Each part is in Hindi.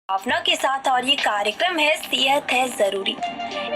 भावना के साथ और ये कार्यक्रम है सेहत है जरूरी।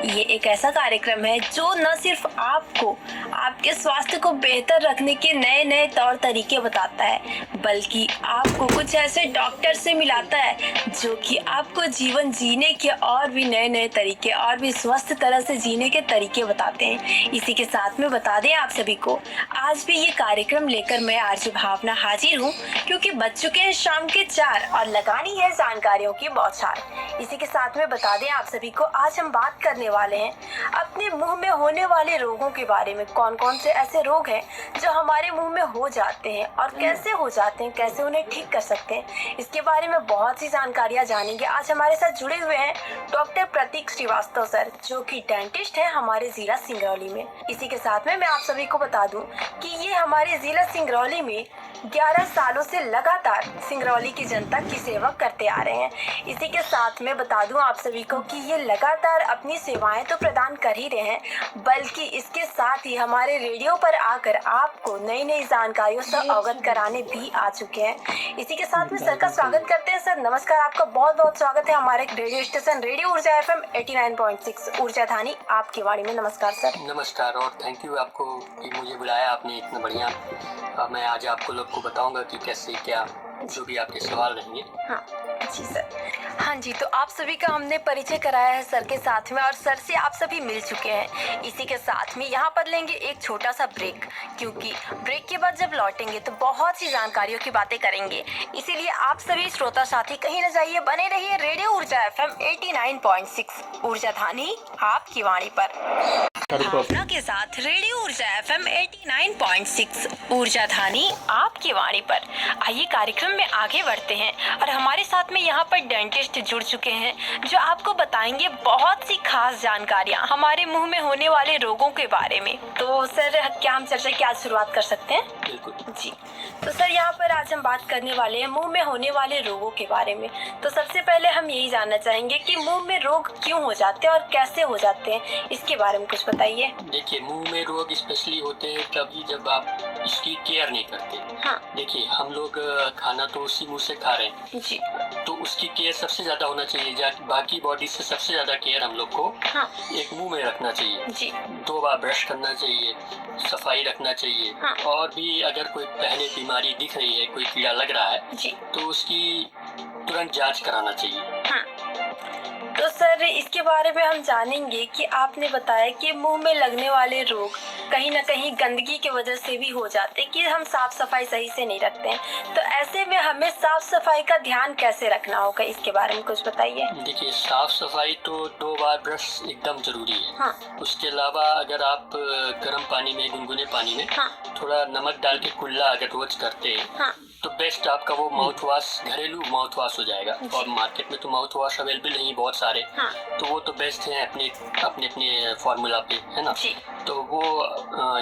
ये एक ऐसा कार्यक्रम है जो न सिर्फ आपको आपके स्वास्थ्य को बेहतर रखने के नए नए तौर तरीके बताता है, बल्कि आपको कुछ ऐसे डॉक्टर से मिलाता है जो कि आपको जीवन जीने के और भी नए नए तरीके और भी स्वस्थ तरह से जीने के तरीके बताते हैं। इसी के साथ में बता दें आप सभी को, आज भी ये कार्यक्रम लेकर मैं आरजे भावना हाजिर हूँ, क्योंकि बज चुके हैं शाम के 4 और लगानी है जानकारियों की बौछार। इसी के साथ में बता दें आप सभी को, आज हम बात करने वाले हैं अपने मुंह में होने वाले रोगों के बारे में। कौन कौन से ऐसे रोग हैं जो हमारे मुंह में हो जाते हैं और कैसे हो जाते हैं, कैसे उन्हें ठीक कर सकते हैं, इसके बारे में बहुत सी जानकारियां जानेंगे। आज हमारे साथ जुड़े हुए हैं डॉक्टर प्रतीक श्रीवास्तव सर, जो कि डेंटिस्ट है हमारे जिला सिंगरौली में। इसी के साथ में मैं आप सभी को बता दूं कि ये हमारे जिला सिंगरौली में 11 सालों से लगातार सिंगरौली की जनता की सेवा करते आ रहे हैं। इसी के साथ में बता दूं आप सभी को कि ये लगातार अपनी सेवाएं तो प्रदान कर ही रहे हैं, बल्कि इसके साथ ही हमारे रेडियो पर आकर आपको नई नई जानकारियों से अवगत कराने भी आ चुके हैं। इसी के साथ में सर का स्वागत करते हैं। सर नमस्कार, आपका बहुत बहुत स्वागत है हमारे रेडियो स्टेशन रेडियो ऊर्जा FM 89.6 ऊर्जा धानी आपकी वाणी में। नमस्कार सर। नमस्कार और थैंक यू आपको कि मुझे बुलाया आपने इतना बढ़िया। मैं आज आपको लोग को बताऊंगा कि कैसे क्या जो भी आपके सवाल रहेंगे। हाँ जी सर। हाँ जी, तो आप सभी का हमने परिचय कराया है सर के साथ में, और सर से आप सभी मिल चुके हैं। इसी के साथ में यहाँ पर लेंगे एक छोटा सा ब्रेक, क्योंकि ब्रेक के बाद जब लौटेंगे तो बहुत सी जानकारियों की बातें करेंगे। इसीलिए आप सभी श्रोता साथी कहीं न जाइए, बने रहिए रेडियो ऊर्जा FM 89.6 ऊर्जा धानी आपकी वाणी पर। भावना के साथ रेडियो ऊर्जा FM 89.6 ऊर्जा धानी आपकी वाणी पर। आइए कार्यक्रम में आगे बढ़ते हैं, और हमारे साथ में यहाँ पर डेंटिस्ट जुड़ चुके हैं जो आपको बताएंगे बहुत सी खास जानकारियाँ हमारे मुंह में होने वाले रोगों के बारे में। तो सर, क्या हम चर्चा की आज शुरुआत कर सकते हैं? बिल्कुल जी। तो सर, यहाँ पर आज हम बात करने वाले हैं मुंह में होने वाले रोगों के बारे में। तो सबसे पहले हम यही जानना चाहेंगे कि मुंह में रोग क्यों हो जाते हैं और कैसे हो जाते हैं, इसके बारे में कुछ बताइए। देखिए, मुंह में रोग स्पेशली होते हैं तभी जब आप इसकी केयर नहीं करते। हाँ। देखिए, हम लोग खाना तो उसी मुंह से खा रहे हैं जी। तो उसकी केयर सबसे ज्यादा होना चाहिए। बाकी बॉडी से सबसे ज्यादा केयर हम लोग को हाँ। एक मुंह में रखना चाहिए। जी। 2 बार ब्रश करना चाहिए, सफाई रखना चाहिए। हाँ। और भी अगर कोई पहले बीमारी दिख रही है, कोई कीड़ा लग रहा है जी। तो उसकी तुरंत जांच कराना चाहिए। हाँ। तो सर, इसके बारे में हम जानेंगे कि आपने बताया कि मुंह में लगने वाले रोग कहीं न कहीं गंदगी की वजह से भी हो जाते हैं, कि हम साफ सफाई सही से नहीं रखते हैं। तो ऐसे में हमें साफ सफाई का ध्यान कैसे रखना होगा, इसके बारे में कुछ बताइए। देखिए, साफ सफाई तो 2 बार ब्रश एकदम जरूरी है। हाँ। उसके अलावा अगर आप गर्म पानी में, गुनगुने पानी में हाँ। थोड़ा नमक डाल के कुल्ला अगर रोज करते हैं हाँ। तो बेस्ट आपका वो माउथ वॉश, घरेलू माउथ वॉश हो जाएगा। और मार्केट में तो माउथ वॉश अवेलेबल नहीं बहुत सारे। हाँ। तो वो तो बेस्ट है अपने अपने फॉर्मूला पे, है ना। जी। तो वो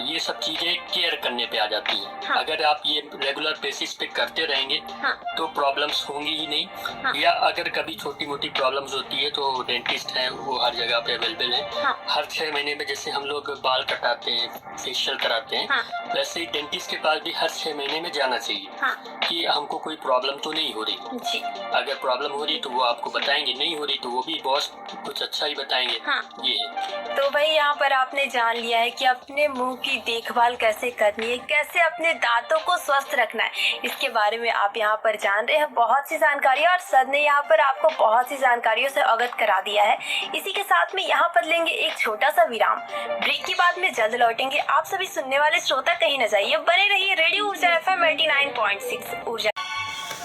ये सब चीजें केयर करने पे आ जाती हैं। हाँ। अगर आप ये रेगुलर बेसिस पे करते रहेंगे हाँ। तो प्रॉब्लम्स होंगी ही नहीं। हाँ। या अगर कभी छोटी मोटी प्रॉब्लम्स होती है तो डेंटिस्ट हैं, वो हर जगह पे अवेलेबल है। हाँ। हर 6 महीने में जैसे हम लोग बाल कटाते हैं, फेशियल कराते हैं, हाँ। वैसे ही डेंटिस्ट के पास भी हर 6 महीने में जाना चाहिए। हाँ। कि हमको कोई प्रॉब्लम तो नहीं हो रही। जी। अगर प्रॉब्लम हो रही तो वो आपको बताएंगे, नहीं हो रही तो वो भी बॉस कुछ अच्छा ही बताएंगे। हाँ। ये है। तो भाई, यहाँ पर आपने जान लिया है कि अपने मुंह की देखभाल कैसे करनी है, कैसे अपने दांतों को स्वस्थ रखना है, इसके बारे में आप यहाँ पर जान रहे हैं बहुत सी जानकारी, और सर ने यहाँ पर आपको बहुत सी जानकारियों से अवगत करा दिया है। इसी के साथ में यहाँ पर लेंगे एक छोटा सा विराम। ब्रेक के बाद में जल्द लौटेंगे। आप सभी सुनने वाले श्रोता कहीं न जाइए, बने रहिए रेडियो ऊर्जा FM 89.6 ऊर्जा।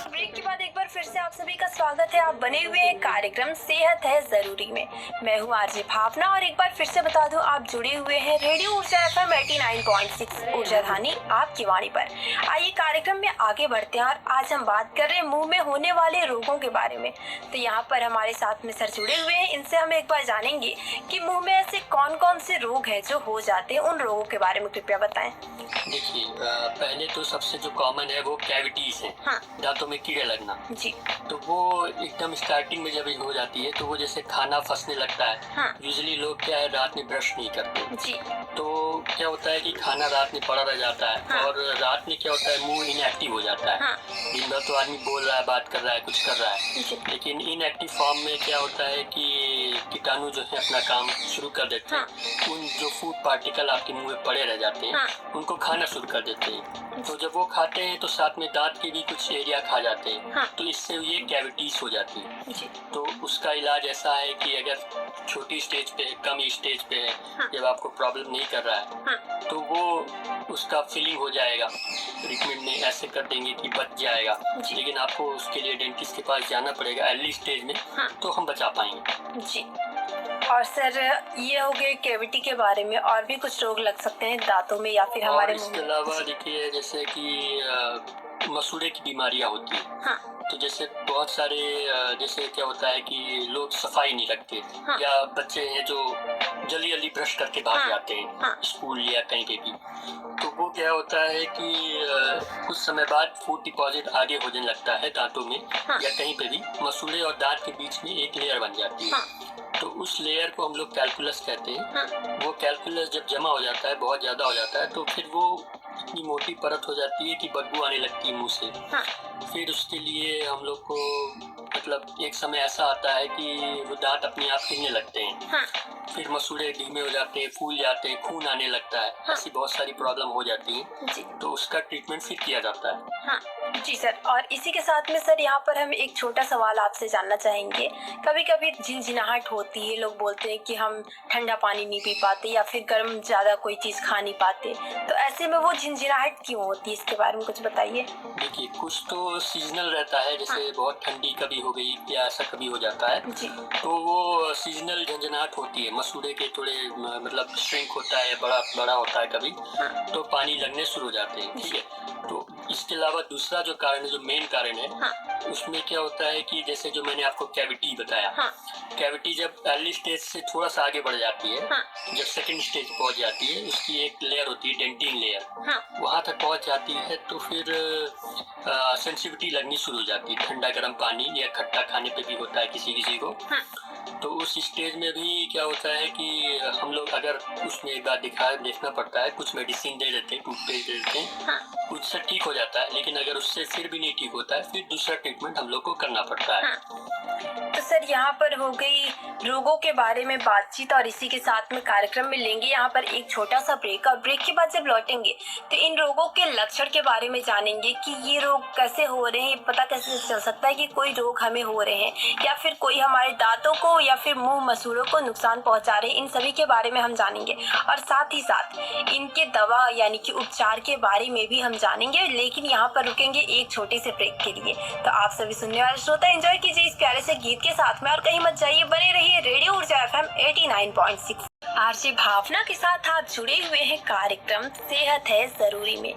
ब्रेक के बाद एक बार फिर से आप सभी का स्वागत है। आप बने हुए हैं कार्यक्रम सेहत है जरूरी में। मैं हूँ आरजे भावना, और एक बार फिर से बता दूं, आप जुड़े हुए हैं रेडियो ऊर्जा FM 89.6 ऊर्जा धानी आपकी वाणी पर। आइए कार्यक्रम में आगे बढ़ते हैं, और आज हम बात कर रहे हैं मुंह में होने वाले रोगों के बारे में। तो यहाँ पर हमारे साथ में सर जुड़े हुए हैं, इनसे हम एक बार जानेंगे कि मुंह में ऐसे कौन कौन से रोग हैं जो हो जाते हैं, उन रोगों के बारे में कृपया बताएं। देखिए, पहले तो सबसे जो कॉमन है वो कैविटीज है। हाँ। दांतों में कीड़े लगना। जी। तो वो एकदम स्टार्टिंग में जब ये हो जाती है तो वो जैसे खाना फंसने लगता है। हाँ। यूजुअली लोग क्या है रात में ब्रश नहीं करते, जी। तो क्या होता है कि खाना रात में पड़ा रह जाता है। हाँ। और रात में क्या होता है मुंह इनएक्टिव हो जाता है। हाँ। दिन भर तो आदमी बोल रहा है, बात कर रहा है, कुछ कर रहा है, जी। लेकिन इनएक्टिव फॉर्म में क्या होता है कि कीटाणु जो है अपना काम शुरू कर देते हैं। हाँ। उन जो फूड पार्टिकल आपके मुंह में पड़े रह जाते हैं, हाँ। उनको खाना शुरू कर देते हैं। तो जब वो खाते हैं तो साथ में दांत के भी कुछ एरिया खा जाते हैं। हाँ। तो इससे ये कैविटीज हो जाती है। जी। तो उसका इलाज ऐसा है कि अगर छोटी स्टेज पे, कम स्टेज पे है, हाँ। जब आपको प्रॉब्लम नहीं कर रहा है, हाँ। तो वो उसका फीलिंग हो जाएगा। ट्रीटमेंट में ऐसे कर देंगे कि बच जाएगा, जी। लेकिन आपको उसके लिए डेंटिस्ट के पास जाना पड़ेगा अर्ली स्टेज में। हाँ। तो हम बचा पाएंगे। जी। और सर ये हो गए कैविटी के बारे में, और भी कुछ रोग लग सकते हैं दांतों में या फिर और हमारे मुंह इसके में? अलावा देखिए जैसे कि मसूड़े की बीमारियां होती है। हाँ। तो जैसे बहुत सारे जैसे क्या होता है कि लोग सफाई नहीं रखते। हाँ। या बच्चे हैं जो जल्दी जल्दी ब्रश करके भाग हाँ। जाते हैं हाँ। स्कूल या कहीं पे भी। तो वो क्या होता है कि कुछ समय बाद फूड डिपॉजिट आगे होने लगता है दांतों में। हाँ। या कहीं पे भी मसूड़े और दांत के बीच में एक लेयर बन जाती है। हाँ। तो उस लेयर को हम लोग कैलकुलस कहते हैं। हाँ। वो कैलकुलस जब जमा हो जाता है, बहुत ज्यादा हो जाता है, तो फिर वो इतनी मोटी परत हो जाती है कि बदबू आने लगती है मुंह से। हाँ। फिर उसके लिए हम लोग को मतलब एक समय ऐसा आता है कि वो दांत अपने आप हिलने लगते हैं। हाँ। फिर मसूड़े धीमे हो जाते हैं, फूल जाते हैं, खून आने लगता है। हाँ। ऐसी बहुत सारी प्रॉब्लम हो जाती है। जी। तो उसका ट्रीटमेंट फिर किया जाता है। हाँ जी सर। और इसी के साथ में सर यहाँ पर हम एक छोटा सवाल आपसे जानना चाहेंगे। कभी कभी झिनझिनाहट होती है, लोग बोलते हैं कि हम ठंडा पानी नहीं पी पाते या फिर गर्म ज़्यादा कोई चीज़ खा नहीं पाते, तो ऐसे में वो झिनझिनाहट क्यों होती है, इसके बारे में कुछ बताइए। देखिए कुछ तो सीजनल रहता है, जैसे बहुत ठंडी कभी हो गई या ऐसा कभी हो जाता है। जी। तो वो सीजनल झंझनाहट होती है। मसूड़े के थोड़े मतलब श्रिंक होता है, बड़ा बड़ा होता है कभी। हाँ। तो पानी लगने शुरू हो जाते हैं। ठीक है। तो इसके अलावा दूसरा जो कारण है, जो मेन कारण है, हाँ। उसमें क्या होता है कि जैसे जो मैंने आपको कैविटी बताया। हाँ। कैविटी जब अर्ली स्टेज से थोड़ा सा आगे बढ़ जाती है, हाँ। जब सेकंड स्टेज पहुंच जाती है, उसकी एक लेयर होती है डेंटिन लेयर। हाँ। वहां तक पहुंच जाती है तो फिर सेंसिटिविटी लगनी शुरू हो जाती है। ठंडा गर्म पानी या खट्टा खाने पे भी होता है किसी किसी को। हाँ। तो उस स्टेज में भी क्या होता है कि हम लोग अगर उसमें एक बार देखना पड़ता है, कुछ मेडिसिन दे देते हैं, टूथपेस्ट दे देते हैं। हाँ। उससे ठीक हो जाता है, लेकिन अगर उससे फिर भी नहीं ठीक होता है, फिर दूसरा ट्रीटमेंट हम लोग को करना पड़ता है। हाँ। तो सर यहाँ पर हो गई रोगों के बारे में बातचीत, और इसी के साथ में कार्यक्रम में लेंगे यहाँ पर एक छोटा सा ब्रेक, और ब्रेक के बाद जब लौटेंगे तो इन रोगों के लक्षण के बारे में जानेंगे कि ये रोग कैसे हो रहे हैं, पता कैसे चल सकता है कि कोई रोग हमें हो रहे हैं या फिर कोई हमारे दांतों को या फिर मुंह मसूड़ों को नुकसान पहुंचा रहे हैं। इन सभी के बारे में हम जानेंगे, और साथ ही साथ इनके दवा यानी कि उपचार के बारे में भी हम जानेंगे। लेकिन यहाँ पर रुकेंगे एक छोटे से ब्रेक के लिए। तो आप सभी सुनने वाले श्रोता एंजॉय कीजिए इस प्यारे से गीत के साथ में, और कहीं मत जाइए, बने रहिए रेडियो ऊर्जा FM 89.6। आरजे भावना के साथ आप जुड़े हुए हैं कार्यक्रम सेहत है जरूरी में।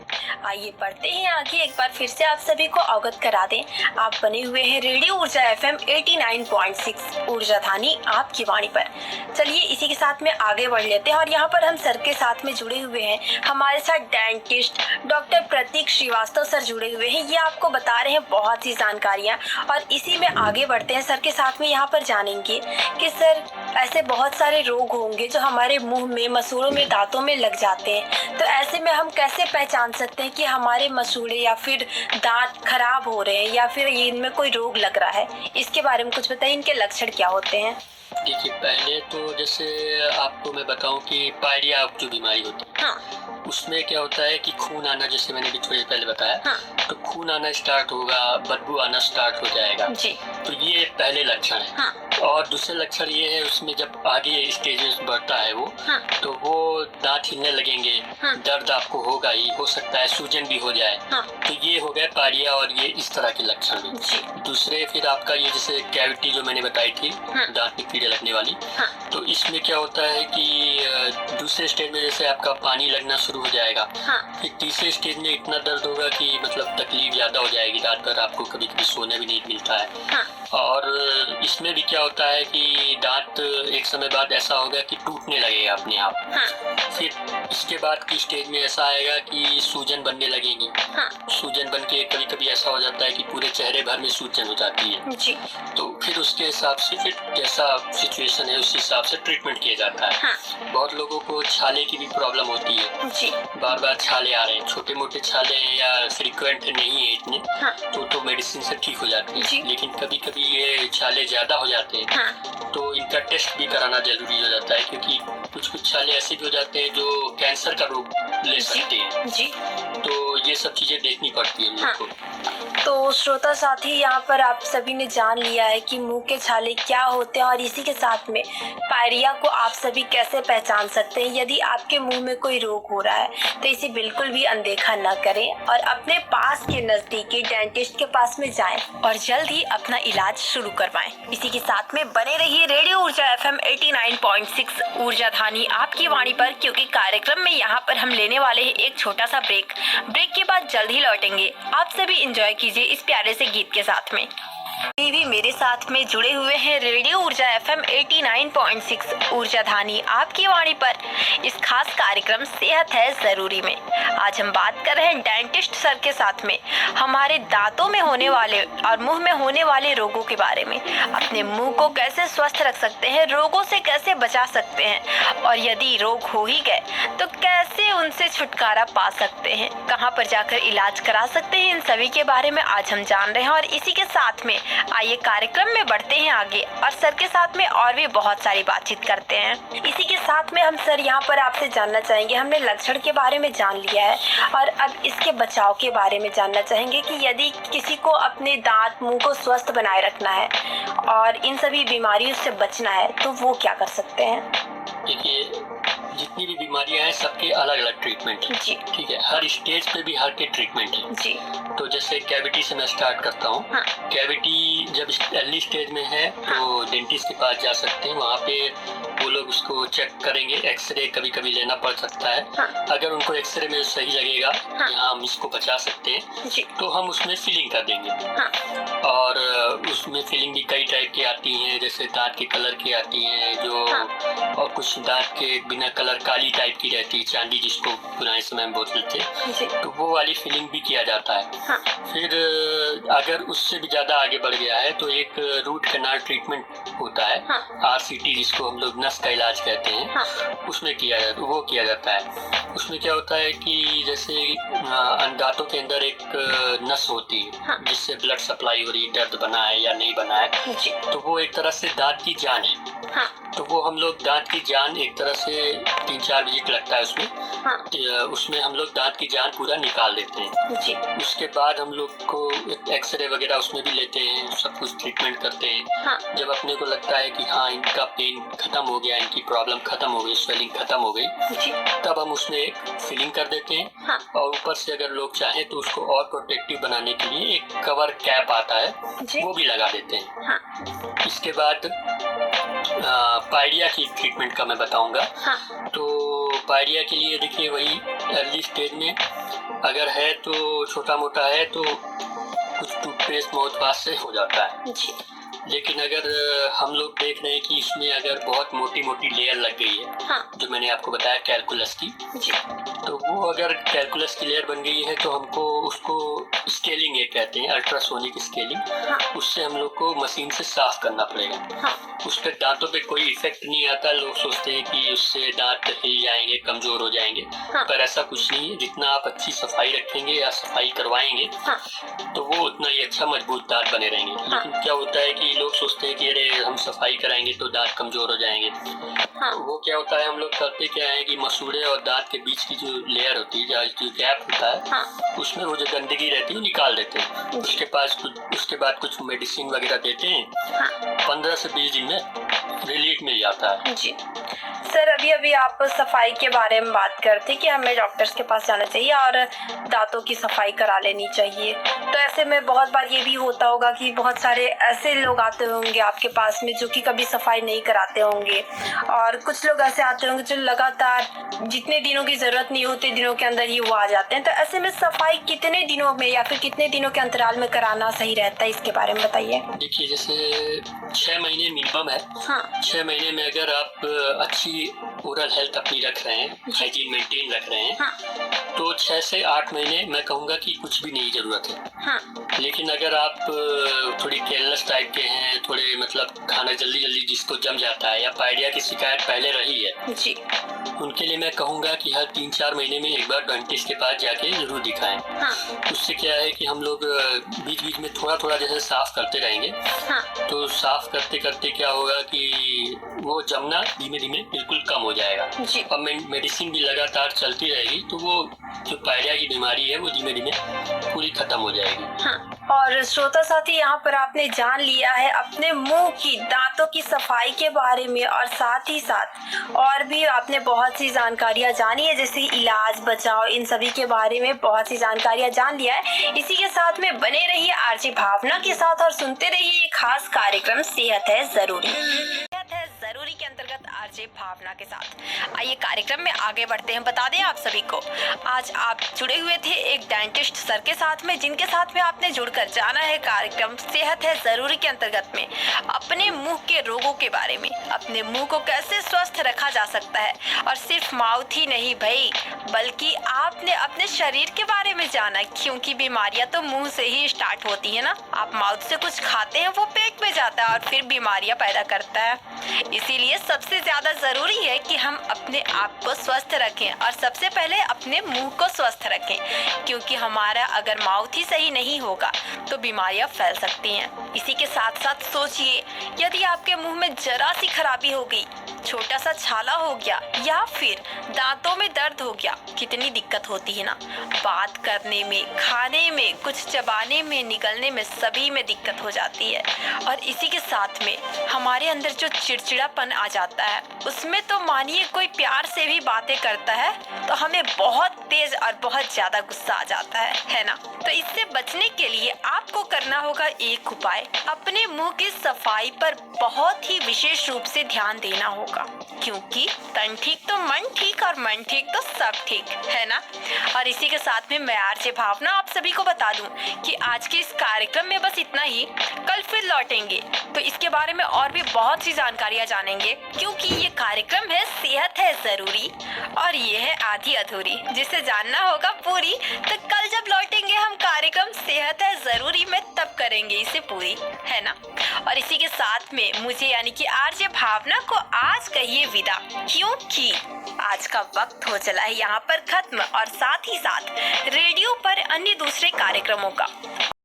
आइए बढ़ते हैं आगे। एक बार फिर से आप सभी को अवगत करा दें, आप बने हुए हैं रेडियो ऊर्जा FM 89.6 ऊर्जा धानी आपकी वाणी पर। चलिए इसी के साथ में आगे बढ़ लेते हैं, और यहाँ पर हम सर के साथ में जुड़े हुए हैं। हमारे साथ डेंटिस्ट डॉक्टर प्रतीक श्रीवास्तव सर जुड़े हुए हैं। ये आपको बता रहे हैं बहुत सी जानकारियाँ, और इसी में आगे बढ़ते हैं। सर के साथ में यहाँ पर जानेंगे कि सर ऐसे बहुत सारे रोग होंगे जो हमारे मुंह में, मसूड़ों में, दांतों में लग जाते हैं। तो ऐसे में हम कैसे पहचान सकते हैं कि हमारे मसूड़े या फिर दांत खराब हो रहे हैं या फिर इनमें कोई रोग लग रहा है, इसके बारे में कुछ बताइए, इनके लक्षण क्या होते हैं। देखिए पहले तो जैसे आपको मैं बताऊं कि पायरिया जो बीमारी होती है, हाँ। उसमें क्या होता है कि खून आना, जैसे मैंने भी थोड़ी पहले बताया। हाँ। तो खून आना स्टार्ट होगा, बदबू आना स्टार्ट हो जाएगा। जी। तो ये पहले लक्षण है। हाँ। और दूसरे लक्षण ये है, उसमें जब आगे स्टेजेस बढ़ता है वो, हाँ। तो वो दांत हिलने लगेंगे। हाँ। दर्द आपको होगा ही, हो सकता है सूजन भी हो जाए। हाँ। तो ये हो गया पायरिया, और ये इस तरह के लक्षण भी। जी। दूसरे फिर आपका ये जैसे कैविटी जो मैंने बताई थी, हाँ। दांत में कीड़े लगने वाली। हाँ। तो इसमें क्या होता है कि दूसरे स्टेज में जैसे आपका पानी लगना शुरू हो जाएगा। हाँ। फिर तीसरे स्टेज में इतना दर्द होगा कि मतलब तकलीफ ज्यादा हो जाएगी, रात भर आपको कभी कभी सोने भी नहीं मिलता है। हाँ। और इसमें भी क्या होता है कि दांत एक समय बाद ऐसा होगा कि टूटने लगेगा अपने आप। फिर इसके बाद की स्टेज में ऐसा आएगा कि सूजन बनने लगेगी। सूजन बन के कभी कभी ऐसा हो जाता है कि पूरे चेहरे भर में सूजन हो जाती है जी। तो फिर उसके हिसाब से फिर जैसा सिचुएशन है उस हिसाब से ट्रीटमेंट किया जाता है। बहुत लोगों को छाले की भी प्रॉब्लम होती है जी। बार बार छाले आ रहे हैं, छोटे मोटे छाले हैं या फ्रीक्वेंट नहीं है इतने तो मेडिसिन से ठीक हो जाती है। लेकिन कभी कभी ये छाले ज्यादा हो जाते हैं तो इनका टेस्ट भी कराना जरूरी हो जाता है, क्योंकि कुछ छाले ऐसे भी हो जाते हैं जो कैंसर का रूप ले सकते हैं जी। तो ये सब चीजें देखनी पड़ती है हम लोग को। तो श्रोता साथी, यहाँ पर आप सभी ने जान लिया है कि मुंह के छाले क्या होते हैं और इसी के साथ में पायरिया को आप सभी कैसे पहचान सकते हैं। यदि आपके मुंह में कोई रोग हो रहा है तो इसे बिल्कुल भी अनदेखा न करें और अपने पास के नजदीकी डेंटिस्ट के पास में जाएं और जल्द ही अपना इलाज शुरू करवाएं। इसी के साथ में बने रहिए रेडियो ऊर्जा FM 89.6 ऊर्जा धानी आपकी वाणी पर, क्योंकि कार्यक्रम में यहाँ पर हम लेने वाले हैं एक छोटा सा ब्रेक के बाद जल्द ही लौटेंगे। आप सभी एंजॉय कीजिए इस प्यारे से गीत के साथ में। भी मेरे साथ में जुड़े हुए हैं रेडियो ऊर्जा FM 89.6 ऊर्जा धानी आपकी वाणी पर इस खास कार्यक्रम सेहत है जरूरी में। आज हम बात कर रहे हैं डेंटिस्ट सर के साथ में हमारे दांतों में होने वाले और मुंह में होने वाले रोगों के बारे में। अपने मुंह को कैसे स्वस्थ रख सकते हैं, रोगों से कैसे बचा सकते हैं और यदि रोग हो ही गए तो कैसे उनसे छुटकारा पा सकते हैं, कहां पर जाकर इलाज करा सकते हैं, इन सभी के बारे में आज हम जान रहे हैं। और इसी के साथ में आइए कार्यक्रम में बढ़ते हैं आगे और सर के साथ में और भी बहुत सारी बातचीत करते हैं। इसी के साथ में हम सर यहाँ पर आपसे जानना चाहेंगे, हमने लक्षण के बारे में जान लिया है और अब इसके बचाव के बारे में जानना चाहेंगे कि यदि किसी को अपने दांत मुंह को स्वस्थ बनाए रखना है और इन सभी बीमारियों से बचना है तो वो क्या कर सकते हैं। देखिए, जितनी भी बीमारियां हैं सबके अलग अलग ट्रीटमेंट है जी। ठीक है, हर स्टेज पे भी हर के ट्रीटमेंट है जी। तो जैसे कैविटी से मैं स्टार्ट करता हूँ। कैविटी जब अर्ली स्टेज में है तो डेंटिस्ट के पास जा सकते हैं, वहाँ पे वो लोग उसको चेक करेंगे। एक्सरे कभी कभी लेना पड़ सकता है। अगर उनको एक्सरे में सही लगेगा यहाँ हम इसको बचा सकते हैं जी। तो हम उसमें फिलिंग कर देंगे। और उसमें फिलिंग भी कई टाइप की आती हैं, जैसे दांत के कलर की आती हैं जो और कुछ दांत के बिना कलर काली टाइप की रहती है, चांदी जिसको पुराने समय में बोलते थे, तो वो वाली फिलिंग भी किया जाता है। फिर अगर उससे भी ज्यादा आगे बढ़ गया है तो एक रूट कैनाल ट्रीटमेंट होता है, RCT जिसको हम लोग नस का इलाज कहते हैं, उसमें वो किया जाता है। उसमें क्या होता है कि जैसे दांतों के अंदर एक नस होती है जिससे ब्लड सप्लाई हो रही है, दर्द बना है या नहीं बना है, तो वो एक तरह से दांत की जान है। तो वो हम लोग दांत की जान एक तरह से 3-4 विजिट लगता है उसमें हम लोग दांत की जान पूरा निकाल देते हैं। उसके बाद हम लोग को एक्सरे वगैरह उसमें भी लेते हैं, सब कुछ ट्रीटमेंट करते हैं। जब अपने को लगता है कि हाँ इनका पेन खत्म हो गया, इनकी प्रॉब्लम खत्म हो गई, स्वेलिंग खत्म हो गई, तब हम उसमें एक फिलिंग कर देते हैं। और ऊपर से अगर लोग चाहें तो उसको और प्रोटेक्टिव बनाने के लिए एक कवर कैप आता है, वो भी लगा देते हैं। इसके बाद पायरिया की ट्रीटमेंट का मैं बताऊंगा। तो पायरिया के लिए देखिए वही अर्ली स्टेज में अगर है तो छोटा मोटा है तो कुछ टूथपेस्ट माउथ वाश से हो जाता है। लेकिन अगर हम लोग देख रहे हैं कि इसमें अगर बहुत मोटी मोटी लेयर लग गई है, जो मैंने आपको बताया कैलकुलस की, तो वो अगर कैलकुलस की लेयर बन गई है तो हमको उसको स्केलिंग ये कहते हैं, अल्ट्रासोनिक स्केलिंग, उससे हम लोग को मशीन से साफ करना पड़ेगा। उस पर दांतों पे कोई इफेक्ट नहीं आता। लोग सोचते हैं कि उससे दांत हिल जाएंगे, कमजोर हो जाएंगे, पर ऐसा कुछ नहीं है। जितना आप अच्छी सफाई रखेंगे या सफाई करवाएंगे तो वो उतना ही अच्छा मजबूत दांत बने रहेंगे। लेकिन क्या होता है कि लोग सोचते हैं कि अरे हम सफाई कराएंगे तो दांत कमजोर हो जाएंगे। वो क्या होता है, हम लोग करते क्या है कि मसूड़े और दांत के बीच की जो लेयर होती है, जो गैप होता है, उसमें वो जो गंदगी रहती है वो निकाल देते हैं। उसके बाद कुछ मेडिसिन वगैरह देते हैं। 15 से 20 दिन में रिलीफ मिल जाता है। जी सर, अभी आप सफाई के बारे में बात करते कि हमें डॉक्टर्स के पास जाना चाहिए और दांतों की सफाई करा लेनी चाहिए, तो ऐसे में बहुत बार ये भी होता होगा कि बहुत सारे ऐसे लोग आते होंगे आपके पास में जो कि कभी सफाई नहीं कराते होंगे, और कुछ लोग ऐसे आते होंगे जो लगातार जितने दिनों की जरूरत नहीं होते दिनों के अंदर ही वो आ जाते हैं। तो ऐसे में सफाई कितने दिनों में या फिर कितने दिनों के अंतराल में कराना सही रहता है, इसके बारे में बताइए। देखिए, जैसे 6 महीने मिनिमम है। हाँ। 6 महीने में अगर आप अच्छी ओरल हेल्थ अपनी रख रहे हैं, हाइजीन मेंटेन रख रहे हैं, हाँ। तो 6 से 8 महीने मैं कहूँगा कि कुछ भी नहीं जरूरत है। हाँ। लेकिन अगर आप थोड़ी केयरलेस टाइप के हैं, थोड़े मतलब खाना जल्दी जल्दी जिसको जम जाता है या पायरिया की शिकायत पहले रही है जी, उनके लिए मैं कहूँगा कि हर 3-4 महीने में एक बार डेंटिस्ट के पास जाके जरूर दिखाएं। हाँ। उससे क्या है कि हम लोग बीच बीच में थोड़ा थोड़ा जैसे साफ करते रहेंगे, हाँ। तो साफ करते करते क्या होगा कि वो जमना धीमे धीमे बिल्कुल कम हो जाएगा। जी। और मेडिसिन भी लगातार चलती रहेगी तो वो जो पायरिया की बीमारी है वो धीमे धीमे पूरी खत्म हो जाएगी। हाँ। और श्रोता साथी, यहाँ पर आपने जान लिया है अपने मुंह की दांतों की सफाई के बारे में, और साथ ही साथ और भी आपने बहुत सी जानकारियाँ जानी है, जैसे इलाज, बचाव, इन सभी के बारे में बहुत सी जानकारियाँ जान लिया है। इसी के साथ में बने रहिए आरजे भावना के साथ और सुनते रहिए ये खास कार्यक्रम सेहत है जरूरी। सेहत है जरूरी के अंतर्गत आरजे भावना के साथ आइए कार्यक्रम में आगे बढ़ते हैं। बता दें आप सभी को, आज आप जुड़े हुए थे एक डेंटिस्ट सर के साथ में, जिनके साथ में आपने जुड़कर जाना है कार्यक्रम सेहत है जरूरी के अंतर्गत में अपने मुंह के रोगों के बारे में, अपने मुंह को कैसे स्वस्थ रखा जा सकता है। और सिर्फ माउथ ही नहीं भाई, बल्कि आपने अपने शरीर के बारे में जाना, क्योंकि बीमारियां तो मुंह से ही स्टार्ट होती है ना। आप माउथ से कुछ खाते हैं वो पेट में जाता है और फिर बीमारियां पैदा करता है। इसीलिए सबसे ज्यादा जरूरी है कि हम अपने आप को स्वस्थ रखें, और सबसे पहले अपने मुंह को स्वस्थ रखें, क्योंकि हमारा अगर माउथ ही सही नहीं होगा तो बीमारियां फैल सकती हैं। इसी के साथ साथ सोचिए, यदि आपके मुंह में जरा सी खराबी हो गई, छोटा सा छाला हो गया या फिर दांतों में दर्द हो गया, कितनी दिक्कत होती है ना। बात करने में, खाने में, कुछ चबाने में, निगलने में, सभी में दिक्कत हो जाती है। और इसी के साथ में हमारे अंदर जो चिड़चिड़ापन आ जाता है, उसमें तो मानिए कोई प्यार से भी बातें करता है तो हमें बहुत तेज और बहुत ज्यादा गुस्सा आ जाता है ना। तो इससे बचने के लिए आपको करना होगा एक उपाय, अपने मुंह की सफाई पर बहुत ही विशेष रूप से ध्यान देना होगा, क्योंकि तन ठीक तो मन ठीक और मन ठीक तो सब ठीक, है ना। और इसी के साथ में मैं आरजे भावना आप सभी को बता दूं कि आज के इस कार्यक्रम में बस इतना ही। कल फिर लौटेंगे तो इसके बारे में और भी बहुत सी जानकारियां जानेंगे, क्योंकि ये कार्यक्रम है सेहत है जरूरी और ये है आधी अधूरी, जिसे जानना होगा पूरी। तो कल जब लौटेंगे हम कार्यक्रम सेहत है जरूरी में, तब करेंगे इसे पूरी, है ना। और इसी के साथ में मुझे यानी कि आरजे भावना को आज कहिए विदा, क्योंकि आज का वक्त हो चला है यहाँ पर खत्म, और साथ ही साथ रेडियो पर अन्य दूसरे कार्यक्रमों का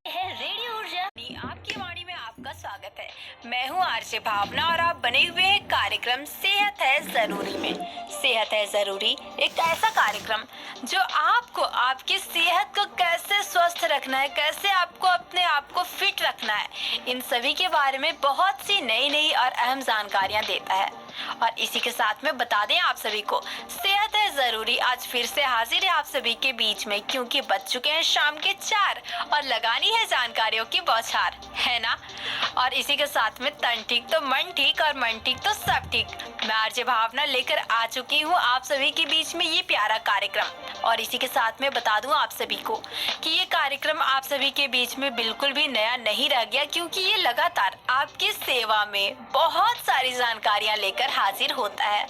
है रेडियो ऊर्जा। आपकी वाणी में आपका स्वागत है। मैं हूँ आरजे भावना और आप बने हुए हैं कार्यक्रम सेहत है जरूरी में। सेहत है जरूरी एक ऐसा कार्यक्रम जो आपको आपकी सेहत को कैसे स्वस्थ रखना है, कैसे आपको अपने आप को फिट रखना है, इन सभी के बारे में बहुत सी नई नई और अहम जानकारियाँ देता है। और इसी के साथ में बता दें आप सभी को, सेहत है जरूरी आज फिर से हाजिर है आप सभी के बीच में, क्योंकि बज चुके हैं शाम के 4 और लगानी है जानकारियों की बौछार, है ना। और इसी के साथ में तन ठीक तो मन ठीक और मन ठीक तो सब ठीक, मैं आरजे भावना लेकर आ चुकी हूँ आप सभी के बीच में ये प्यारा कार्यक्रम। और इसी के साथ में बता दूं आप सभी को कि ये कार्यक्रम आप सभी के बीच में बिल्कुल भी नया नहीं रह गया, क्योंकि ये लगातार आपकी सेवा में बहुत सारी जानकारियां लेकर हाजिर होता है।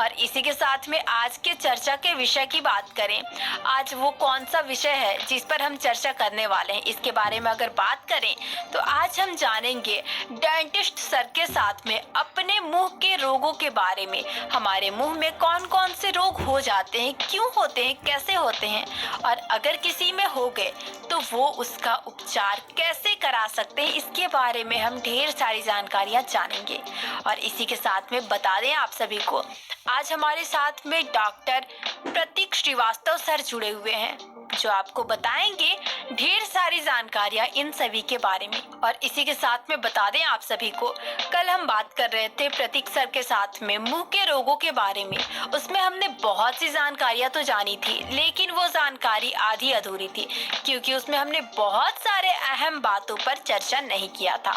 और इसी के साथ में आज के चर्चा के विषय की बात करें, आज वो कौन सा विषय है जिस पर हम चर्चा करने वाले हैं, इसके बारे में अगर बात करें तो आज हम जानेंगे डेंटिस्ट सर के साथ में अपने मुंह के रोगों के बारे में। हमारे मुंह में कौन कौन से रोग हो जाते हैं, क्यों होते हैं, कैसे होते हैं, और अगर किसी में हो गए तो वो उसका उपचार कैसे करा सकते हैं, इसके बारे में हम ढेर सारी जानकारियां जानेंगे। और इसी के साथ में बता दें आप सभी को, आज हमारे साथ में डॉक्टर प्रतीक श्रीवास्तव सर जुड़े हुए हैं, जो आपको बताएंगे ढेर सारी जानकारियां इन सभी के बारे में। और इसी के साथ में बता दें आप सभी को, कल हम बात कर रहे थे प्रतीक सर के साथ में मुंह के रोगों के बारे में। उसमें हमने बहुत सी जानकारियां तो जानी थी, लेकिन वो जानकारी आधी अधूरी थी, क्योंकि उसमें हमने बहुत सारे अहम बातों पर चर्चा नहीं किया था।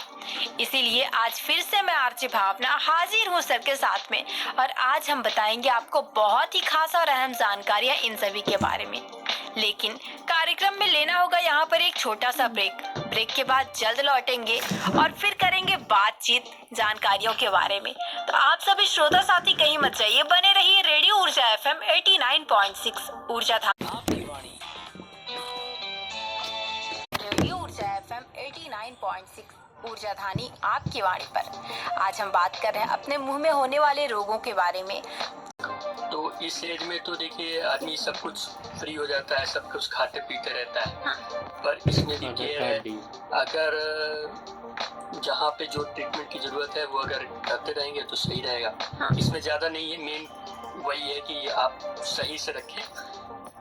इसीलिए आज फिर से मैं आरजे भावना हाजिर हूँ सर के साथ में, और आज हम बताएंगे आपको बहुत ही खास और अहम जानकारियां इन सभी के बारे में। लेकिन कार्यक्रम में लेना होगा यहाँ पर एक छोटा सा ब्रेक के बाद जल्द लौटेंगे और फिर करेंगे बातचीत जानकारियों के बारे में। तो आप सभी श्रोता साथी कहीं मत जाइए, बने रहिए रेडियो ऊर्जा FM 89.6 ऊर्जा धानी। रेडियो ऊर्जा FM 89.6 ऊर्जा धानी आपकी वाणी पर। आज हम बात कर रहे हैं अपने मुंह में होने वाले रोगों के बारे में। तो इस एज में तो देखिए आदमी सब कुछ फ्री हो जाता है, सब कुछ खाते पीते रहता है। हाँ। पर इसमें भी केयर है, अगर जहाँ पे जो ट्रीटमेंट की जरूरत है वो अगर करते रहेंगे तो सही रहेगा। हाँ। इसमें ज़्यादा नहीं है, मेन वही है कि आप सही से रखें।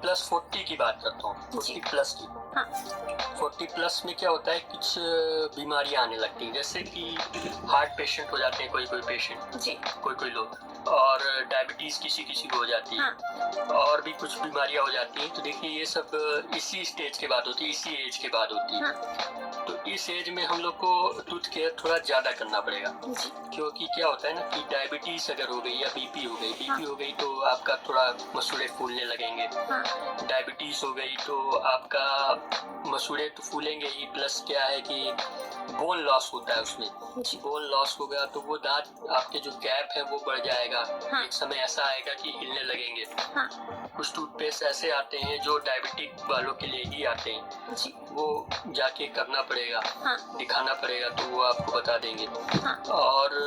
प्लस 40 की बात करता हूँ, 40 प्लस की। हाँ। 40 प्लस में क्या होता है, कुछ बीमारियां आने लगती हैं, जैसे कि हार्ट पेशेंट हो जाते हैं कोई पेशेंट जी, कोई लोग, और डायबिटीज किसी को हो जाती है। हाँ। और भी कुछ बीमारियां हो जाती हैं। तो देखिए ये सब इसी स्टेज के बाद होती है, इसी एज के बाद होती है। हाँ। तो इस एज में हम लोग को टूथ केयर थोड़ा ज्यादा करना पड़ेगा, क्योंकि क्या होता है ना कि डायबिटीज अगर हो गई या बीपी हो गई, हाँ। हो गई तो आपका थोड़ा मसूड़े फूलने लगेंगे। हाँ। डायबिटीज हो गई तो आपका मसूड़े तो फूलेंगे ही, प्लस क्या है कि बोन लॉस होता है उसमें। बोन लॉस हो गया तो वो दांत आपके जो गैप है वो बढ़ जाएगा। हाँ। एक समय ऐसा आएगा कि हिलने लगेंगे। हाँ। कुछ टूथपेस्ट ऐसे आते हैं जो डायबिटिक वालों के लिए ही आते हैं जी, वो जाके करना पड़ेगा। हाँ। दिखाना पड़ेगा, तो वो आपको बता देंगे। हाँ। और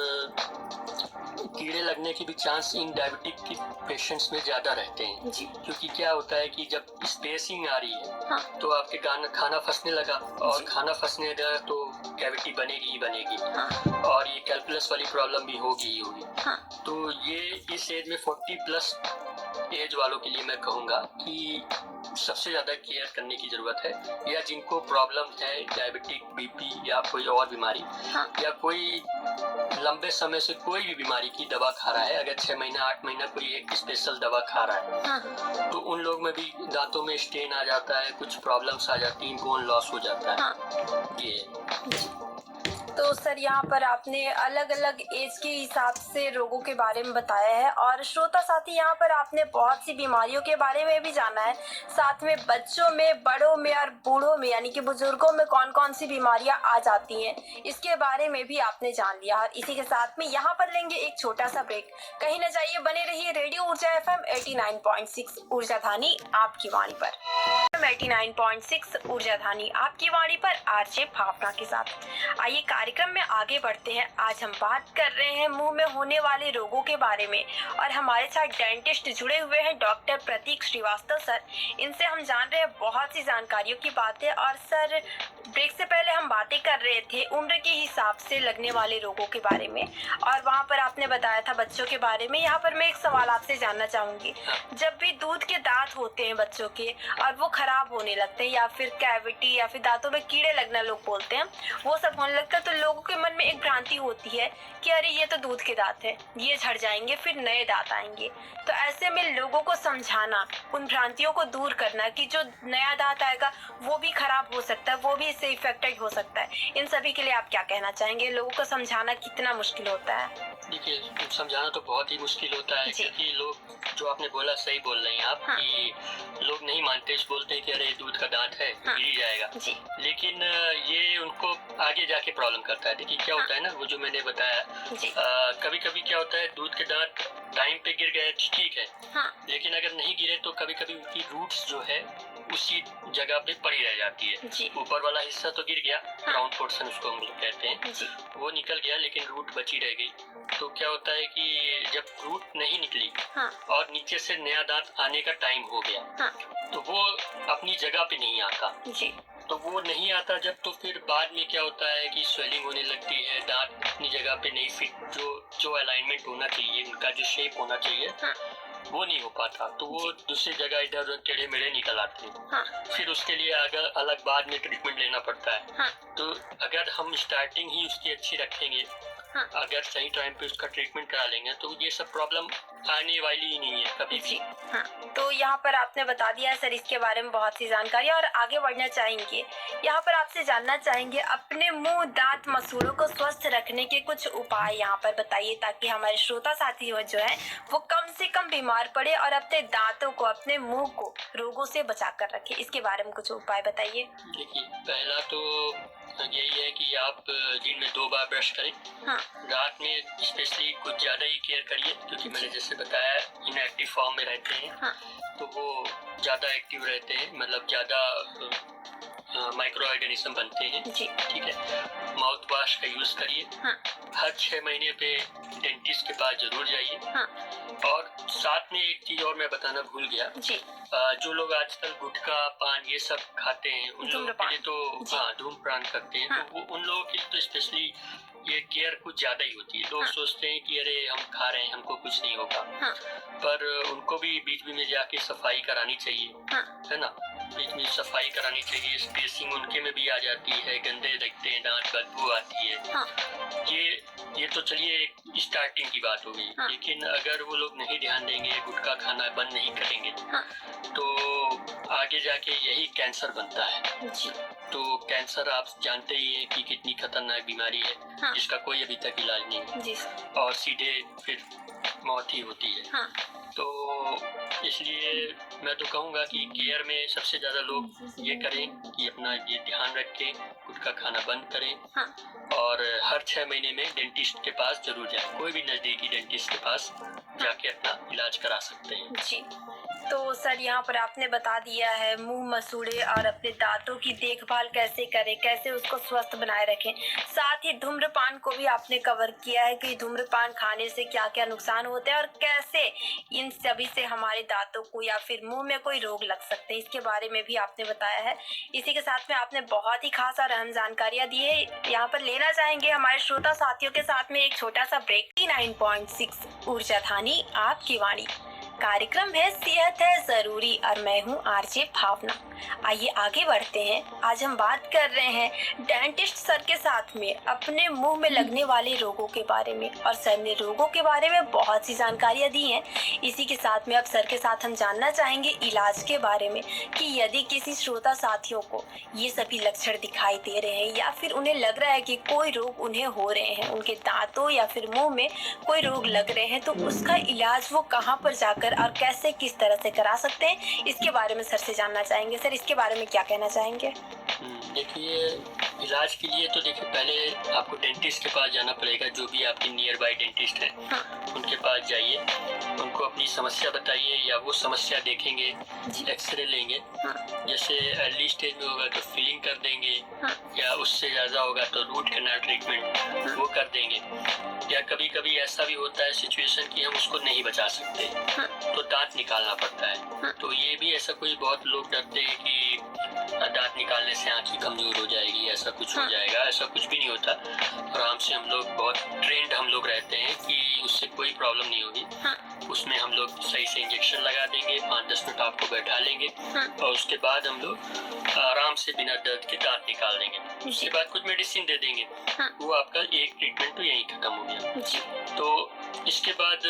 कीड़े लगने के भी चांस इन डायबिटिक के पेशेंट्स में ज्यादा रहते हैं जी, क्योंकि क्या होता है कि जब स्पेसिंग आ रही है। हाँ। तो आपके खाना फंसने लगा, और खाना फंसने लगा तो कैविटी बनेगी ही बनेगी। हाँ। और ये कैल्कुलस वाली प्रॉब्लम भी होगी ही होगी। हाँ। तो ये इस एज में 40 प्लस एज वालों के लिए मैं कहूँगा कि सबसे ज्यादा केयर करने की जरूरत है, या जिनको प्रॉब्लम है डायबिटिक, बीपी या कोई और बीमारी। हाँ। या कोई लंबे समय से कोई भी बीमारी की दवा खा रहा है, अगर 6 महीना 8 महीना कोई एक स्पेशल दवा खा रहा है। हाँ। तो उन लोग में भी दांतों में स्टेन आ जाता है, कुछ प्रॉब्लम्स आ जाती हैं, बोन लॉस हो जाता है। हाँ। ये तो सर यहाँ पर आपने अलग अलग एज के हिसाब से रोगों के बारे में बताया है, और श्रोता साथी यहाँ पर आपने बहुत सी बीमारियों के बारे में भी जाना है, साथ में बच्चों में, बड़ों में और बूढ़ों में यानी कि बुजुर्गों में कौन कौन सी बीमारियां आ जाती हैं, इसके बारे में भी आपने जान लिया। और इसी के साथ में यहाँ पर लेंगे एक छोटा सा ब्रेक, कहीं न जाइए, बने रहिए रेडियो ऊर्जा FM 89.6 ऊर्जा धानी आपकी वाणी पर। 89.6 ऊर्जा धानी आपकी वाणी पर आरजे भावना के साथ। आइए कार्यक्रम में आगे बढ़ते हैं। आज हम बात कर रहे हैं मुंह में होने वाले रोगों के बारे में, और हमारे साथ डेंटिस्ट जुड़े हुए हैं डॉक्टर प्रतीक श्रीवास्तव सर। इनसे हम जान रहे हैं बहुत सी जानकारियों की बातें। और सर, ब्रेक से पहले हम बातें कर रहे थे उम्र के हिसाब से लगने वाले रोगों के बारे में, और वहाँ पर आपने बताया था बच्चों के बारे में। यहाँ पर मैं एक सवाल आपसे जानना चाहूंगी, जब भी दूध के दांत होते हैं बच्चों के और वो खराब होने लगते हैं, या फिर कैविटी या फिर दांतों में कीड़े लगना लोग बोलते हैं, वो सब होने लगता है, तो लोगों के मन में एक भ्रांति होती है कि अरे ये तो दूध के दांत है, ये झड़ जाएंगे, फिर नए दांत आएंगे। तो ऐसे में लोगों को समझाना, उन भ्रांतियों को दूर करना कि जो नया दांत आएगा वो भी खराब हो सकता है, वो भी इससे इफेक्टेड हो सकता है, इन सभी के लिए आप क्या कहना चाहेंगे? लोगों को समझाना कितना मुश्किल होता है? देखिए, समझाना तो बहुत ही मुश्किल होता है, क्योंकि लोग, जो आपने बोला सही बोल रहे हैं आप। हाँ। कि लोग नहीं मानते, बोलते हैं कि अरे दूध का दांत है, हाँ, गिर जाएगा जी। लेकिन ये उनको आगे जाके प्रॉब्लम करता है। देखिए क्या होता है ना, वो जो मैंने बताया, कभी कभी क्या होता है, दूध के दांत टाइम पे गिर गए ठीक है। हाँ। लेकिन अगर नहीं गिरे तो कभी कभी उनकी रूट्स जो है उसी जगह पे पड़ी रह जाती है। ऊपर वाला हिस्सा तो गिर गया, क्राउन पोर्शन उसको हम लोग कहते हैं, वो निकल गया, लेकिन रूट बची रह गई। तो क्या होता है कि जब रूट नहीं निकली, हाँ, और नीचे से नया दांत आने का टाइम हो गया, हाँ, तो वो अपनी जगह पे नहीं आता जी। तो वो नहीं आता जब, तो फिर बाद में क्या होता है कि स्वेलिंग होने लगती है, दांत अपनी जगह पे नहीं फिट, जो अलाइनमेंट होना चाहिए, उनका जो शेप होना चाहिए, हाँ, वो नहीं हो पाता, तो वो दूसरी जगह इधर उधर टेढ़े मेढ़े निकल आते हैं। हाँ, फिर उसके लिए अगर अलग बाद में ट्रीटमेंट लेना पड़ता है। हाँ, तो अगर हम स्टार्टिंग ही उसकी अच्छी रखेंगे, हाँ, अगर सही टाइम पे उसका ट्रीटमेंट करा लेंगे, तो ये सब प्रॉब्लम आने वाली ही नहीं है कभी जी, भी। हाँ। तो यहाँ पर आपने बता दिया है सर इसके बारे में बहुत सी जानकारी, और आगे बढ़ना चाहेंगे। यहाँ पर आपसे जानना चाहेंगे अपने मुंह, दांत, मसूड़ों को स्वस्थ रखने के कुछ उपाय यहाँ पर बताइए, ताकि हमारे श्रोता साथी जो है वो कम से कम बीमार पड़े और अपने दांतों को, अपने मुंह को रोगों से बचा कर रखे। इसके बारे में कुछ उपाय बताइए। देखिए, पहला तो यही है कि आप दिन में 2 बार ब्रश करें। हाँ, रात में स्पेशली कुछ ज़्यादा ही केयर करिए, क्योंकि मैंने जैसे बताया इनएक्टिव फॉर्म में रहते हैं। हाँ, तो वो ज़्यादा एक्टिव रहते हैं, मतलब ज़्यादा माइक्रो ऑर्गेनिज्म बनते हैं। जी, ठीक है। माउथ वॉश का यूज़ करिए। हाँ, हर 6 महीने पे डेंटिस्ट के पास जरूर जाइए। हाँ, और साथ में एक चीज़ और मैं बताना भूल गया। जी, जो लोग आजकल गुटखा, पान ये सब खाते हैं, उन लोगों के लिए तो जी। हाँ, धूम्रपान करते हैं, हाँ। तो वो उन लोगों के लिए तो स्पेशली ये केयर कुछ ज्यादा ही होती है। लोग हाँ। सोचते हैं कि अरे हम खा रहे हैं, हमको कुछ नहीं होगा, हाँ, पर उनको भी बीच में जाके सफाई करानी चाहिए, हाँ, है ना। बीच में सफाई करानी चाहिए, स्पेसिंग उनके में भी आ जाती है, गंदे दिखते हैं दांत, बदबू आती है। हाँ, ये तो चलिए एक स्टार्टिंग की बात हो गई। हाँ। लेकिन अगर वो लोग नहीं ध्यान देंगे, गुटखा खाना बंद नहीं करेंगे, हाँ, तो आगे जाके यही कैंसर बनता है। जी, तो कैंसर आप जानते ही हैं कि कितनी खतरनाक बीमारी है, हाँ। जिसका कोई अभी तक इलाज नहीं है, जी, और सीधे फिर मौत ही होती है। हाँ, तो इसलिए मैं तो कहूँगा कि केयर में सबसे ज़्यादा लोग ये करें कि अपना ये ध्यान रखें, गुटखा खाना बंद करें, हाँ, और हर 6 महीने में डेंटिस्ट के पास जरूर जाएं। कोई भी नज़दीकी डेंटिस्ट के पास जाके अपना इलाज करा सकते हैं। जी। तो सर यहाँ पर आपने बता दिया है मुंह मसूड़े और अपने दांतों की देखभाल कैसे करें, कैसे उसको स्वस्थ बनाए रखें। साथ ही धूम्रपान को भी आपने कवर किया है कि धूम्रपान खाने से क्या क्या नुकसान होते हैं और कैसे इन सभी से हमारे दांतों को या फिर मुंह में कोई रोग लग सकते हैं, इसके बारे में भी आपने बताया है। इसी के साथ में आपने बहुत ही खास और अहम जानकारियाँ दी है। यहाँ पर लेना चाहेंगे हमारे श्रोता साथियों के साथ में एक छोटा सा ब्रेक। 9.6 ऊर्जा धानी आपकी वाणी, कार्यक्रम है सेहत है जरूरी, और मैं हूँ आरजे भावना। आइए आगे बढ़ते हैं। आज हम बात कर रहे हैं डेंटिस्ट सर के साथ में अपने मुंह में लगने वाले रोगों के बारे में, और सर ने रोगों के बारे में बहुत सी जानकारियाँ दी हैं। इसी के साथ में अब सर के साथ हम जानना चाहेंगे इलाज के बारे में, कि यदि किसी श्रोता साथियों को ये सभी लक्षण दिखाई दे रहे हैं या फिर उन्हें लग रहा है कि कोई रोग उन्हें हो रहे हैं, उनके दांतों या फिर मुंह में कोई रोग लग रहे हैं, तो उसका इलाज वो कहाँ पर जाकर और कैसे किस तरह से करा सकते हैं, इसके बारे में सर से जानना चाहेंगे। सर इसके बारे में क्या कहना चाहेंगे? देखिए, इलाज के लिए तो देखिए पहले आपको डेंटिस्ट के पास जाना पड़ेगा। जो भी आपके नियर बाय डेंटिस्ट हैं, हाँ, उनके पास जाइए, उनको अपनी समस्या बताइए, या वो समस्या देखेंगे, एक्सरे लेंगे। हाँ, जैसे अर्ली स्टेज में होगा तो फिलिंग कर देंगे, हाँ, या उससे ज़्यादा होगा तो रूट कैनाल ट्रीटमेंट वो कर देंगे। या कभी कभी ऐसा भी होता है सिचुएशन कि हम उसको नहीं बचा सकते, हाँ, तो दांत निकालना पड़ता है। हाँ। तो ये भी ऐसा कोई बहुत लोग डरते हैं कि दांत निकालने से आँख ही कमजोर हो जाएगी, ऐसा कुछ हो हाँ। जाएगा। ऐसा कुछ भी नहीं होता। आराम से हम लोग बहुत ट्रेंड हम लोग रहते हैं कि उससे कोई प्रॉब्लम नहीं होगी। हाँ, उसमें हम लोग सही से इंजेक्शन लगा देंगे, 5-10 मिनट आपको बैठा लेंगे, हाँ, और उसके बाद हम लोग आराम से बिना दर्द के दांत निकाल देंगे। उसके बाद कुछ मेडिसिन दे देंगे, हाँ। वो आपका एक ट्रीटमेंट तो यहीं खत्म हो गया। जी, तो इसके बाद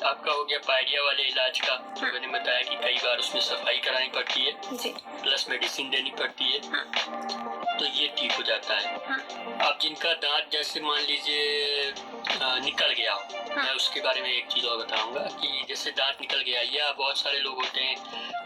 आपका हो गया पायरिया वाले इलाज का। तो मैंने बताया कि कई बार उसमें सफाई करानी पड़ती है, जी, प्लस मेडिसिन देनी पड़ती है, हाँ, तो ये ठीक हो जाता है। हाँ, अब जिनका दांत जैसे मान लीजिए निकल गया हो, मैं उसके बारे में एक चीज और बताऊंगा कि जैसे दांत निकल गया, या बहुत सारे लोग होते हैं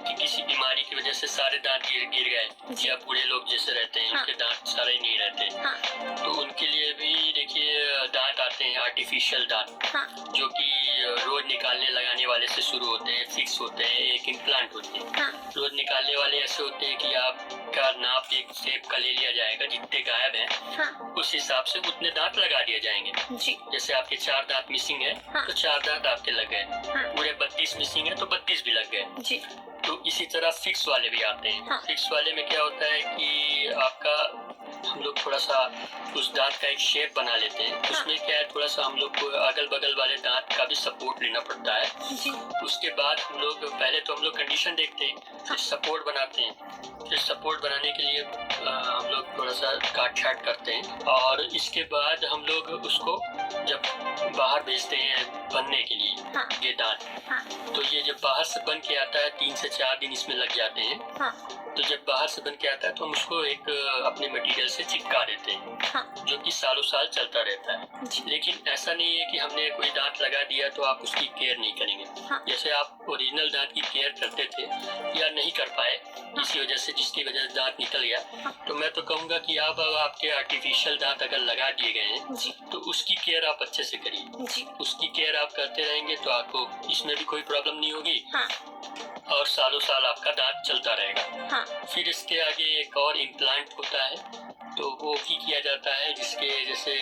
कि किसी बीमारी की वजह से सारे दांत गिर गए, या बूढ़े लोग जैसे रहते हैं उनके दांत सारे नहीं रहते, हाँ, तो उनके लिए भी देखिए दांत आते हैं आर्टिफिशियल दांत, हाँ, जो कि रोज निकालने लगाने वाले से शुरू होते हैं, फिक्स होते हैं, एक इम्प्लांट होते हैं। हाँ, रोज निकालने वाले ऐसे होते हैं कि आपका नाप एक शेप का ले लिया जाएगा, जितने गायब हैं हाँ, उस हिसाब से उतने दांत लगा दिए जाएंगे। जी, जैसे आपके 4 दांत मिसिंग है, हाँ। तो 4 दांत आपके लग गए। हाँ, पूरे 32 मिसिंग है तो 32 भी लग गए। जी, तो इसी तरह फिक्स वाले भी आते हैं। हाँ। फिक्स वाले में क्या होता है कि आपका हम लोग थोड़ा सा उस दांत का एक शेप बना लेते हैं। उसमें क्या है, थोड़ा सा हम लोग को अगल बगल वाले दांत का भी सपोर्ट लेना पड़ता है जी। उसके बाद हम लोग पहले तो हम लोग कंडीशन देखते हैं, फिर सपोर्ट बनाते हैं। फिर सपोर्ट बनाने के लिए हम लोग थोड़ा सा काट छाट करते हैं और इसके बाद हम लोग उसको जब बाहर भेजते हैं बनने के लिए ये दांत, तो ये जब बाहर से बन के आता है 3 से 4 दिन इसमें लग जाते हैं। तो जब बाहर से बन के आता है तो हम उसको एक अपने मटेरियल से चिपका देते हैं, जो कि सालों साल चलता रहता है। लेकिन ऐसा नहीं है कि हमने कोई दांत लगा दिया तो आप उसकी केयर नहीं करेंगे। जैसे आप ओरिजिनल दांत की केयर करते थे या नहीं कर पाए इसी वजह से, जिसकी वजह से दांत निकल गया, तो मैं तो कहूँगा कि आप आपके आर्टिफिशियल दांत अगर लगा दिए गए हैं तो उसकी केयर आप अच्छे से करिए। उसकी केयर आप करते रहेंगे तो आपको इसमें भी कोई प्रॉब्लम नहीं होगी और सालों साल आपका दांत चलता रहेगा। फिर इसके आगे एक और इम्प्लांट होता है, तो वो भी किया जाता है, जिसके जैसे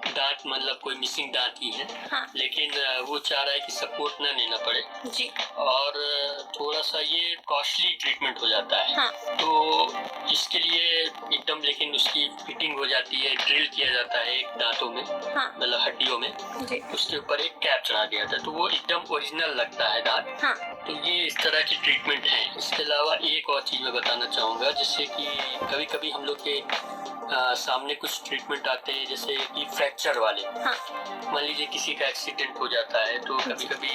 दांत मतलब कोई मिसिंग दांत ही है, लेकिन वो चाह रहा है कि सपोर्ट ना लेना पड़े जी। और थोड़ा सा ये कॉस्टली ट्रीटमेंट हो जाता है। तो इसके लिए एकदम, लेकिन उसकी फिटिंग हो जाती है, ड्रिल किया जाता है एक दांतों में, मतलब हड्डियों में, उसके ऊपर एक कैप चढ़ा दिया जाता है, तो वो एकदम ओरिजिनल लगता है दांत। तो ये इस तरह की ट्रीटमेंट है। इसके अलावा एक और चीज मैं बताना चाहूँगा, जैसे कि कभी कभी हम लोग के सामने कुछ ट्रीटमेंट आते हैं, जैसे कि फ्रैक्चर वाले। मान लीजिए किसी का एक्सीडेंट हो जाता है तो कभी कभी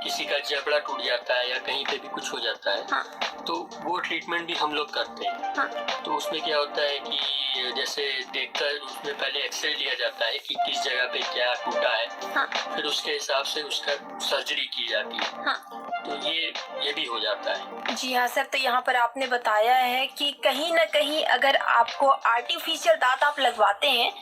किसी का जबड़ा टूट जाता है या कहीं पे भी कुछ हो जाता है, तो वो ट्रीटमेंट भी हम लोग करते हैं। तो उसमें क्या होता है कि जैसे देखकर उसमें पहले एक्सरे लिया जाता है कि किस जगह पे क्या टूटा है, फिर उसके हिसाब से उसका सर्जरी की जाती है। तो ये भी हो जाता है। जी हाँ सर, तो यहाँ पर आपने बताया है कि कहीं ना कहीं अगर आपको आर्टिफिशियल दांत आप लगवाते हैं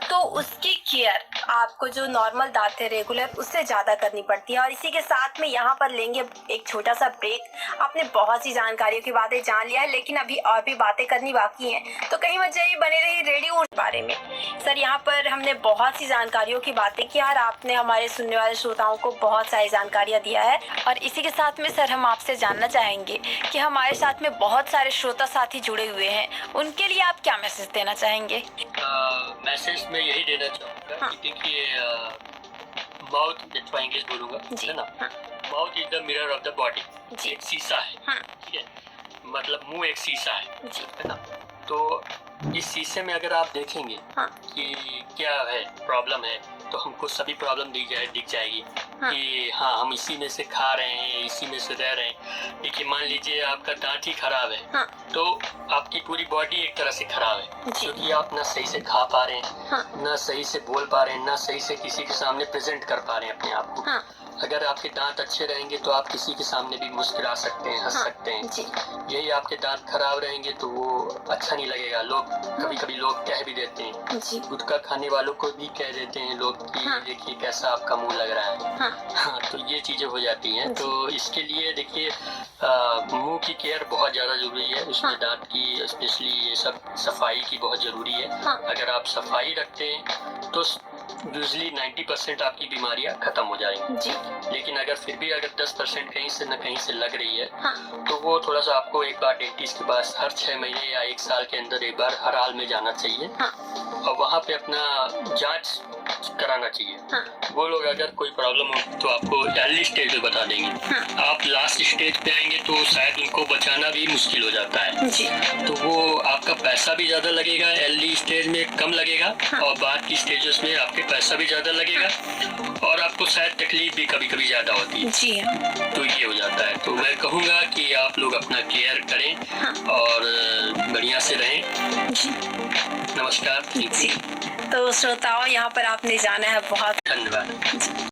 तो उसकी केयर आपको जो नॉर्मल दांत है रेगुलर उससे ज़्यादा करनी पड़ती है। और इसी के साथ में यहाँ पर लेंगे एक छोटा सा ब्रेक। आपने बहुत सी जानकारियों की बातें जान लिया है, लेकिन अभी और भी बातें करनी बाकी हैं, तो कहीं मत जाइए, बने रहिए रेडियो के बारे में। सर यहाँ पर हमने बहुत सी जानकारियों की बातें की और आपने हमारे सुनने वाले श्रोताओं को बहुत सारी जानकारियाँ दिया है। और इसी के साथ में सर हम आपसे जानना चाहेंगे कि हमारे साथ में बहुत सारे श्रोता साथी जुड़े हुए हैं, उनके लिए आप क्या मैसेज देना चाहेंगे? मैसेज में यही देना चाहूँगा कि देखिए, माउथ थोड़ा इंग्लिश बोलूँगा, है ना। Mouth is the mirror of the body, एक शीशा है, ठीक है, मतलब मुंह एक शीशा है ना। तो इस शीशे में अगर आप देखेंगे कि क्या है प्रॉब्लम है, तो हमको सभी प्रॉब्लम दिख जाएगी कि हाँ हम इसी में से खा रहे हैं, इसी में से रह रहे हैं। देखिए मान लीजिए आपका दांत ही खराब है, तो आपकी पूरी बॉडी एक तरह से खराब है, क्योंकि आप ना सही से खा पा रहे हैं, ना सही से बोल पा रहे हैं, ना सही से किसी के सामने प्रेजेंट कर पा रहे हैं अपने आप को। अगर आपके दांत अच्छे रहेंगे तो आप किसी के सामने भी मुस्कुरा सकते हैं, हंस सकते हैं। यही आपके दांत खराब रहेंगे तो वो अच्छा नहीं लगेगा। लोग कभी कभी लोग कह भी देते हैं, गुटखा खाने वालों को भी कह देते हैं लोग कि देखिए कैसा आपका मुंह लग रहा है। हाँ, तो ये चीजें हो जाती हैं। तो इसके लिए देखिए मुंह की केयर बहुत ज्यादा जरूरी है, उसमें दांत की स्पेशली ये सब सफाई की बहुत जरूरी है। अगर आप सफाई रखते हैं तो यूजली 90% आपकी बीमारियां खत्म हो जाएंगी। लेकिन अगर फिर भी अगर 10% कहीं से न कहीं से लग रही है, तो वो थोड़ा सा आपको एक बार डेंटिस्ट के पास हर 6 महीने या 1 साल के अंदर एक बार हर हाल में जाना चाहिए और वहाँ पे अपना जांच कराना चाहिए। वो लोग अगर कोई प्रॉब्लम हो तो आपको अर्ली स्टेज में बता देंगे। आप लास्ट स्टेज पे आएंगे तो शायद उनको बचाना भी मुश्किल हो जाता है। तो वो आपका पैसा भी ज्यादा लगेगा, अर्ली स्टेज में कम लगेगा और बाद की स्टेजेस में आपके पैसा भी ज्यादा लगेगा और आपको शायद तकलीफ भी कभी कभी ज्यादा होती है। जी हाँ। तो ये हो जाता है। तो मैं कहूँगा कि आप लोग अपना केयर करें और बढ़िया से रहें। नमस्कार। तो श्रोताओं, यहाँ पर आपने जाना है, बहुत धन्यवाद।